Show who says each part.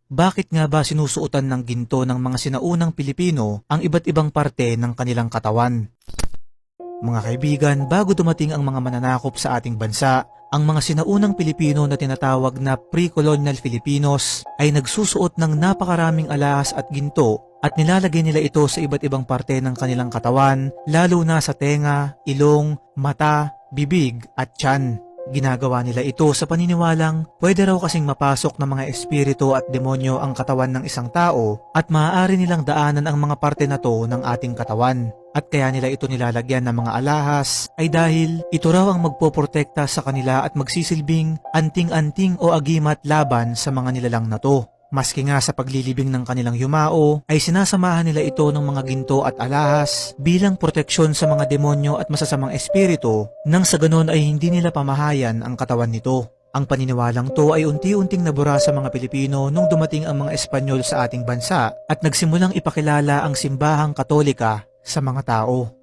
Speaker 1: Bakit nga ba sinusuotan ng ginto ng mga sinaunang Pilipino ang iba't ibang parte ng kanilang katawan? Mga kaibigan, bago dumating ang mga mananakop sa ating bansa, ang mga sinaunang Pilipino na tinatawag na pre-colonial Filipinos ay nagsusuot ng napakaraming alahas at ginto at nilalagay nila ito sa iba't ibang parte ng kanilang katawan, lalo na sa tenga, ilong, mata, bibig at tiyan. Ginagawa nila ito sa paniniwalang pwede raw kasing mapasok ng mga espiritu at demonyo ang katawan ng isang tao at maaari nilang daanan ang mga parte na to ng ating katawan. At kaya nila ito nilalagyan ng mga alahas ay dahil ito raw ang magpoprotekta sa kanila at magsisilbing anting-anting o agimat laban sa mga nilalang na to. Maski nga sa paglilibing ng kanilang yumao ay sinasamahan nila ito ng mga ginto at alahas bilang proteksyon sa mga demonyo at masasamang espiritu nang sa ganon ay hindi nila pamahayan ang katawan nito. Ang paniniwalang to ay unti-unting nabura sa mga Pilipino nung dumating ang mga Espanyol sa ating bansa at nagsimulang ipakilala ang simbahang Katolika sa mga tao.